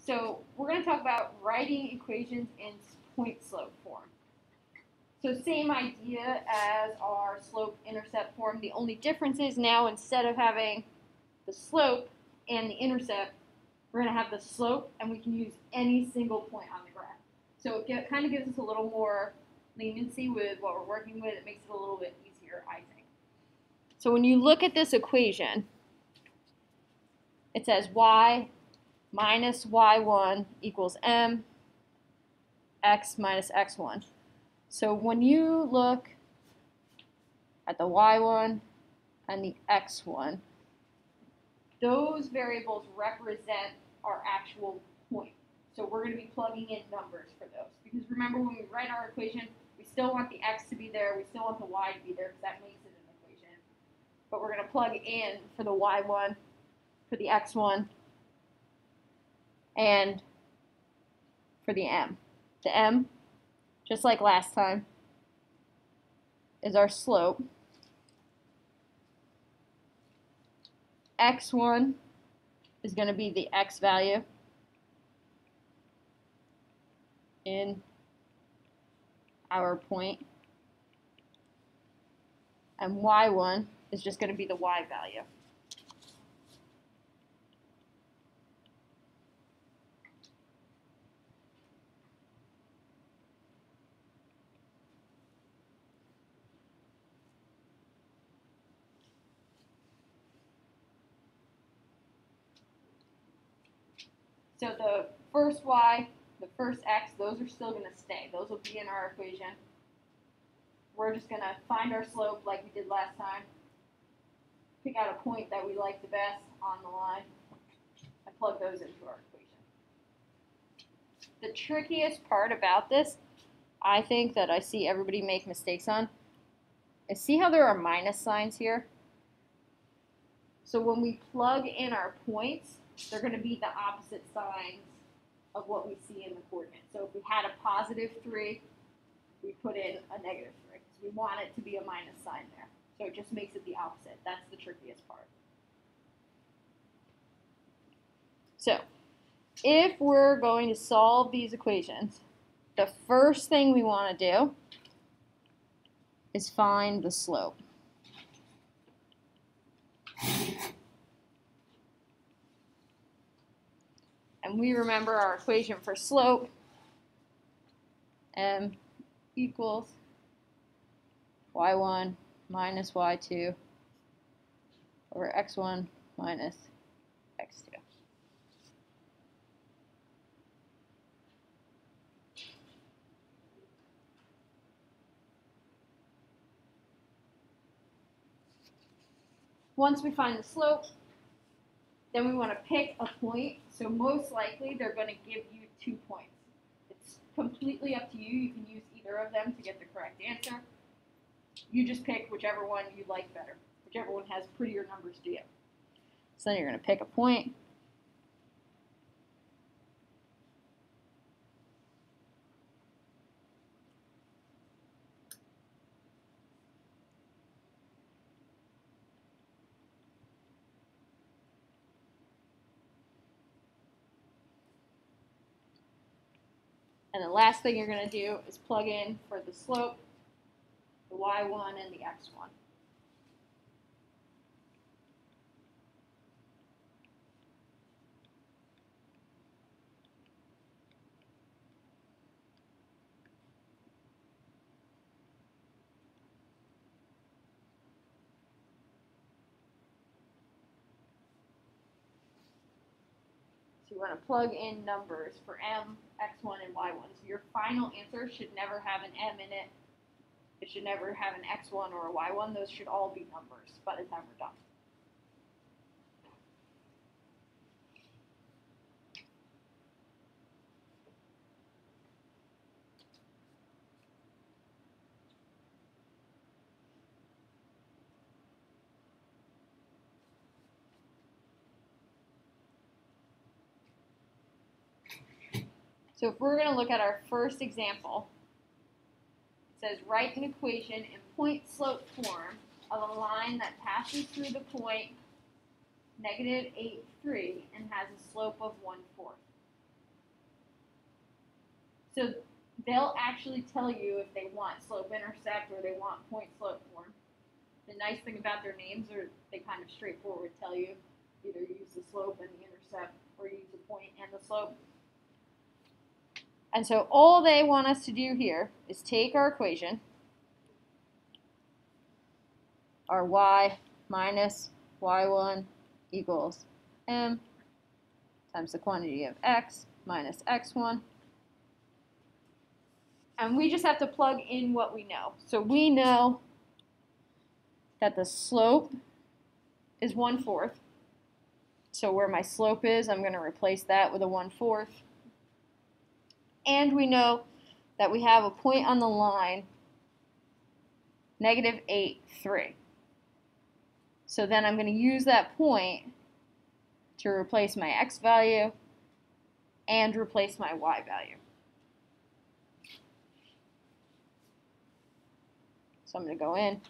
So we're going to talk about writing equations in point-slope form. So same idea as our slope-intercept form. The only difference is now instead of having the slope and the intercept, we're going to have the slope, and we can use any single point on the graph. So it kind of gives us a little more leniency with what we're working with. It makes it a little bit easier, I think. So when you look at this equation, it says y minus y1 equals m, x minus x1. So when you look at the y1 and the x1, those variables represent our actual point. So we're going to be plugging in numbers for those. Because remember, when we write our equation, we still want the x to be there, we still want the y to be there, because that makes it an equation. But we're going to plug in for the y1, for the x1, and for the m. The m, just like last time, is our slope. X1 is going to be the x value in our point, and y1 is just going to be the y value. So the first y, the first x, those are still going to stay. Those will be in our equation. We're just going to find our slope like we did last time, pick out a point that we like the best on the line, and plug those into our equation. The trickiest part about this, I think, that I see everybody make mistakes on, is see how there are minus signs here? So when we plug in our points, they're going to be the opposite signs of what we see in the coordinates. So if we had a positive 3, we put in a negative 3, because we want it to be a minus sign there. So it just makes it the opposite. That's the trickiest part. So if we're going to solve these equations, the first thing we want to do is find the slope. And we remember our equation for slope, m equals y1 minus y2 over x1 minus x2. Once we find the slope, then we want to pick a point. So most likely they're going to give you 2 points. It's completely up to you. You can use either of them to get the correct answer. You just pick whichever one you like better, whichever one has prettier numbers to you. So then you're going to pick a point. And the last thing you're going to do is plug in for the slope, the y1 and the x1. So you want to plug in numbers for m, x1, and y1. So your final answer should never have an m in it. It should never have an x1 or a y1. Those should all be numbers by the time we're done. So if we're going to look at our first example, it says write an equation in point-slope form of a line that passes through the point negative 8, 3 and has a slope of 1/4. So they'll actually tell you if they want slope-intercept or they want point-slope form. The nice thing about their names are they kind of straightforward tell you either use the slope and the intercept or use the point and the slope. And so all they want us to do here is take our equation, our y minus y1 equals m times the quantity of x minus x1. And we just have to plug in what we know. So we know that the slope is 1/4. So where my slope is, I'm going to replace that with a 1/4. And we know that we have a point on the line, -8, 3. So then I'm going to use that point to replace my x value and replace my y value. So I'm going to go in,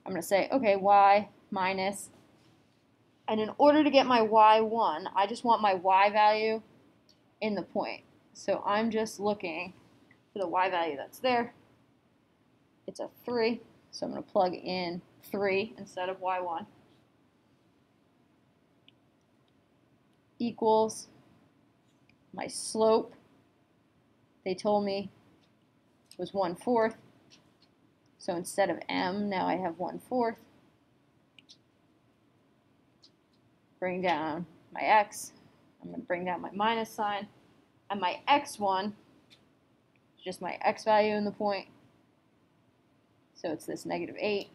I'm going to say, okay, y minus, and in order to get my y1, I just want my y value in the point. So I'm just looking for the y value that's there. It's a 3, so I'm going to plug in 3 instead of y1. Equals my slope, they told me, was 1/4. So instead of m, now I have 1/4. Bring down my x. I'm going to bring down my minus sign. And my x1 is just my x value in the point. So it's this -8.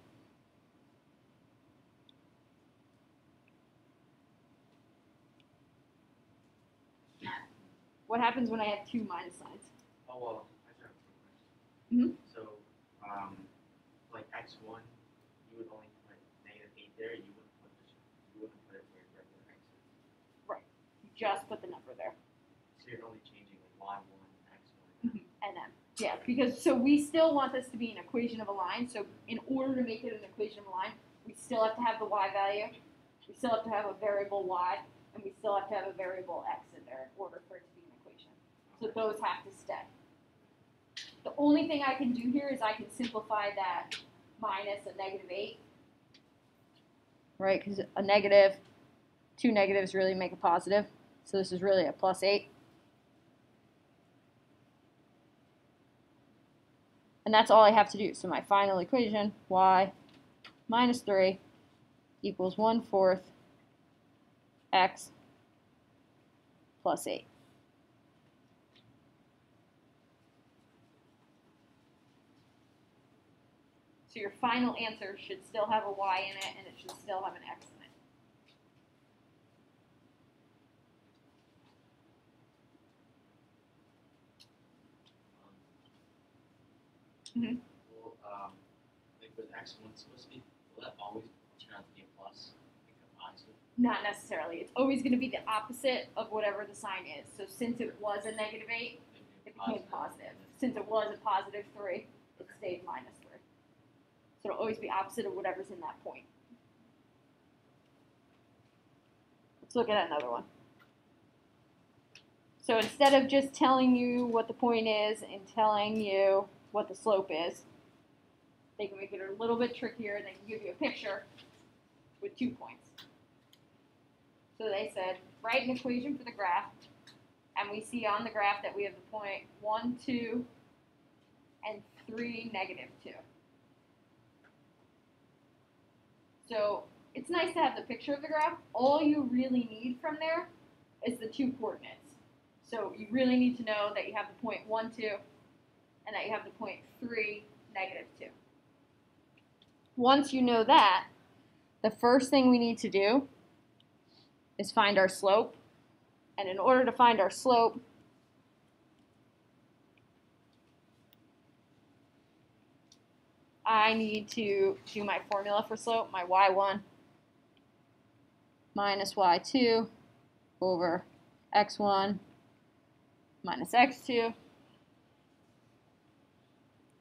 What happens when I have two minus signs? Oh, well, I have a question. So, like x1, you would only put -8 there. You wouldn't put it where regular x is. Right. You just put the number there. So you're only changing like y1, x1, and m. Yeah, because so we still want this to be an equation of a line. So in order to make it an equation of a line, we still have to have the y value. We still have to have a variable y, and we still have to have a variable x in there in order for it to be an equation. So those have to stay. The only thing I can do here is I can simplify that minus a -8. Right, because a negative, two negatives really make a positive. So this is really a +8. And that's all I have to do. So my final equation, y minus 3 equals 1/4 x plus 8. So your final answer should still have a y in it, and it should still have an x in it. Well, like with x1 supposed to be, will that always turn out to be a plus, like a positive? Not necessarily. It's always going to be the opposite of whatever the sign is. So since it was a -8, it became positive. Since it was a +3, it stayed -3. So it'll always be opposite of whatever's in that point. Let's look at another one. So instead of just telling you what the point is and telling you what the slope is, they can make it a little bit trickier and they can give you a picture with 2 points. So they said, write an equation for the graph, and we see on the graph that we have the point 1, 2, and 3, -2. So it's nice to have the picture of the graph. All you really need from there is the 2 coordinates. So you really need to know that you have the point 1, 2, and that you have the point 3, -2. Once you know that, the first thing we need to do is find our slope. And in order to find our slope, I need to do my formula for slope, my y1 minus y2 over x1 minus x2.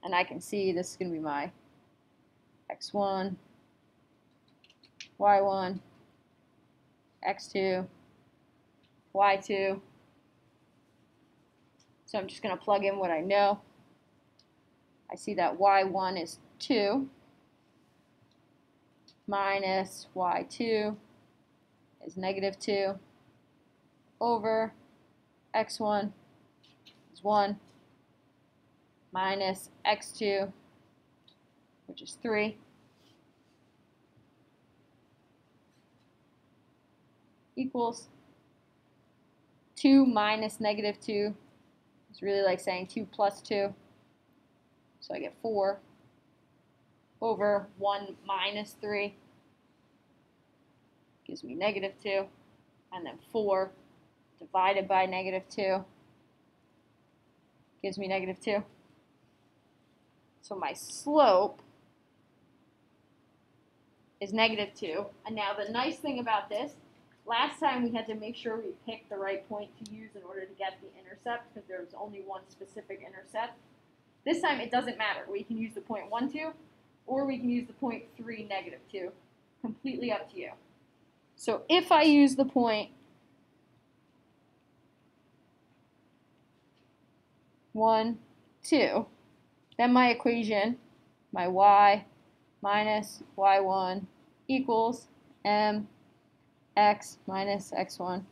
And I can see this is going to be my x1, y1, x2, y2, So I'm just going to plug in what I know. I see that y1 is 2 minus y2 is negative 2 over x1 is 1 minus x2, which is 3, equals 2 minus negative 2. It's really like saying 2 plus 2. So I get 4 over 1 minus 3 gives me negative 2. And then 4 divided by negative 2 gives me negative 2. So my slope is negative 2. And now the nice thing about this, last time we had to make sure we picked the right point to use in order to get the intercept because there was only one specific intercept. This time it doesn't matter. We can use the point 1, 2, or we can use the point 3, negative 2. Completely up to you. So if I use the point 1, 2, then my equation, my y minus y1 equals mx minus x1.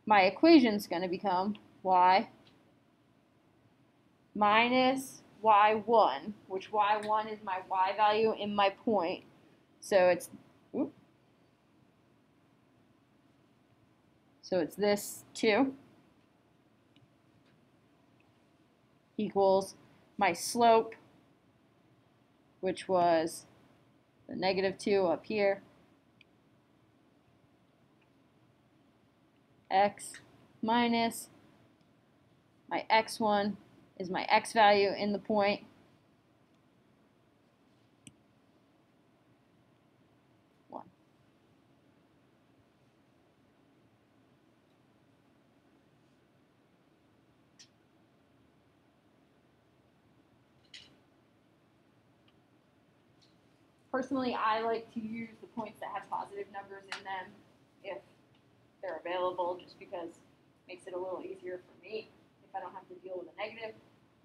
My equation is going to become y minus y1, which y1 is my y value in my point. So it's this 2 equals my slope, which was the negative 2 up here, x minus my x1 is my x value in the point, Personally, I like to use the points that have positive numbers in them if they're available, just because it makes it a little easier for me if I don't have to deal with a negative.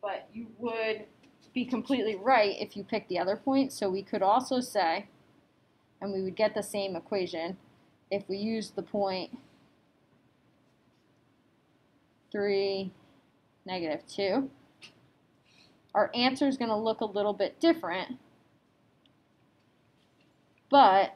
But you would be completely right if you pick the other point. So we could also say, and we would get the same equation, if we use the point 3, negative 2. Our answer is going to look a little bit different, but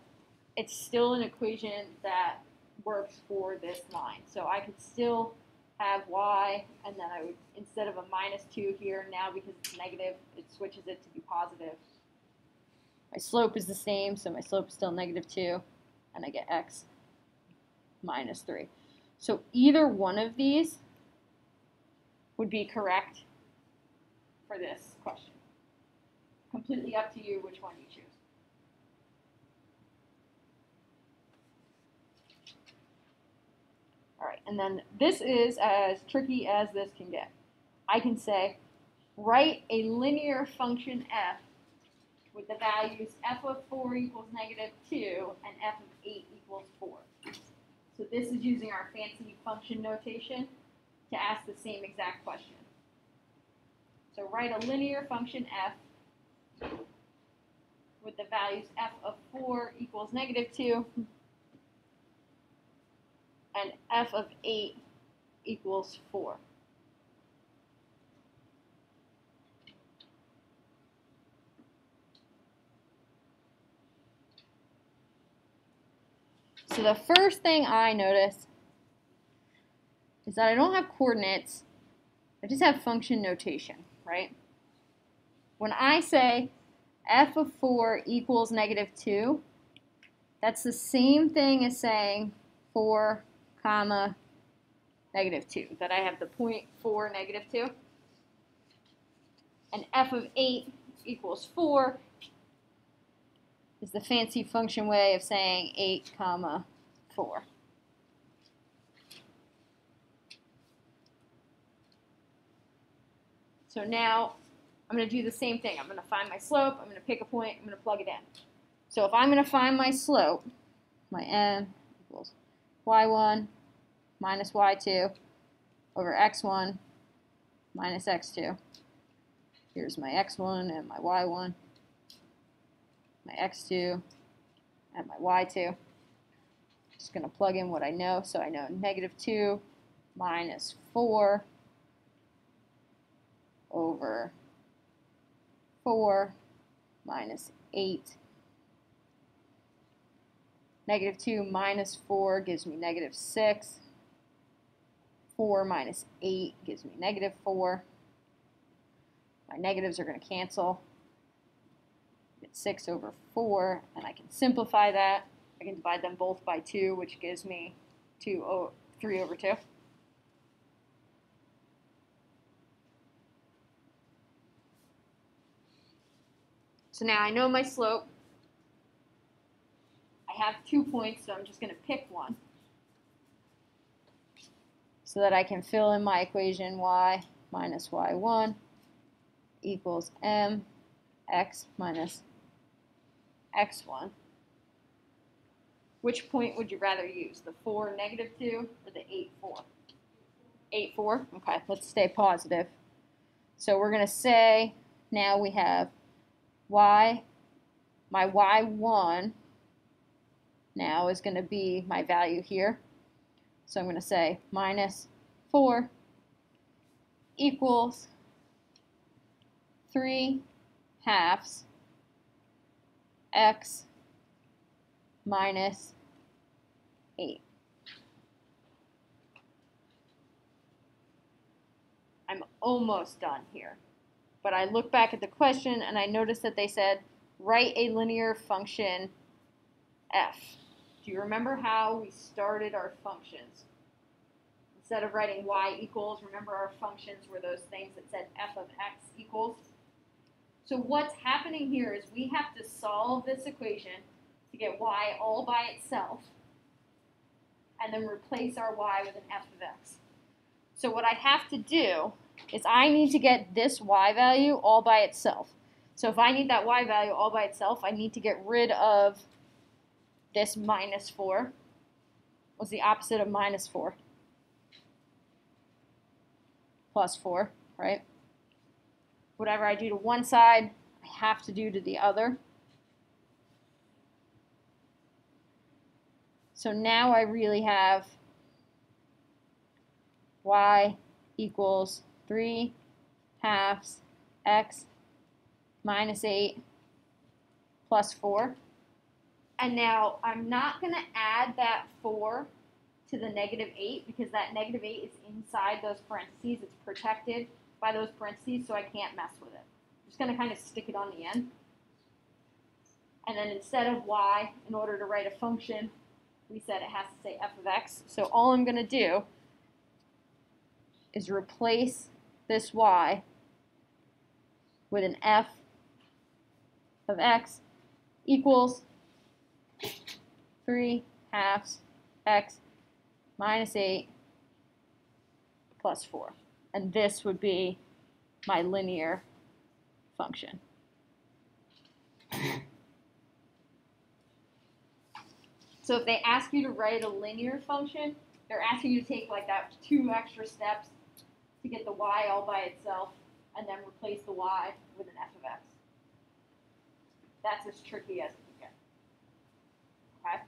it's still an equation that works for this line. So I could still have y, and then I would, instead of a minus 2 here, now because it's negative, it switches it to be positive. My slope is the same, so my slope is still negative 2, and I get x minus 3. So either one of these would be correct for this question. Completely up to you which one you choose. All right, and then this is as tricky as this can get. I can say, write a linear function f with the values f of 4 equals negative 2 and f of 8 equals 4. So this is using our fancy function notation to ask the same exact question. So write a linear function f with the values f of 4 equals negative 2 and f of 8 equals 4. So the first thing I notice is that I don't have coordinates, I just have function notation, right? When I say f of 4 equals negative 2, that's the same thing as saying 4, comma, negative 2, that I have the point 4, negative 2. And f of 8 equals 4 is the fancy function way of saying 8, comma, 4. So now I'm going to do the same thing. I'm going to find my slope, I'm going to pick a point, I'm going to plug it in. So if I'm going to find my slope, my m equals y1 minus y2 over x1 minus x2. Here's my x1 and my y1, my x2 and my y2. Just going to plug in what I know. So I know negative 2 minus 4 over 4 minus 8. Negative 2 minus 4 gives me negative 6. 4 minus 8 gives me negative 4. My negatives are going to cancel. It's 6 over 4, and I can simplify that. I can divide them both by 2, which gives me 3 over 2. So now I know my slope. I have 2 points, so I'm just going to pick one so that I can fill in my equation y minus y1 equals mx minus x1. Which point would you rather use, the 4, negative 2, or the 8, 4? 8, 4? Okay, let's stay positive. So we're going to say now we have y, my y1 now is going to be my value here. So I'm going to say minus 4 equals 3 halves x minus 8. I'm almost done here. But I look back at the question and I noticed that they said write a linear function f. Do you remember how we started our functions? Instead of writing y equals, remember our functions were those things that said f of x equals? So what's happening here is we have to solve this equation to get y all by itself and then replace our y with an f of x. So what I have to do is I need to get this y value all by itself. So if I need that y value all by itself, I need to get rid of this minus 4. What's the opposite of minus 4? Plus 4, right? Whatever I do to one side, I have to do to the other. So now I really have y equals 3 halves x minus 8 plus 4. And now I'm not going to add that 4 to the negative 8 because that negative 8 is inside those parentheses. It's protected by those parentheses, so I can't mess with it. I'm just going to kind of stick it on the end. And then instead of y, in order to write a function, we said it has to say f of x. So all I'm going to do is replace this y with an f of x equals 3 halves x minus 8 plus 4. And this would be my linear function. So if they ask you to write a linear function, they're asking you to take like that 2 extra steps to get the y all by itself and then replace the y with an f of x. That's as tricky as it can get. Okay?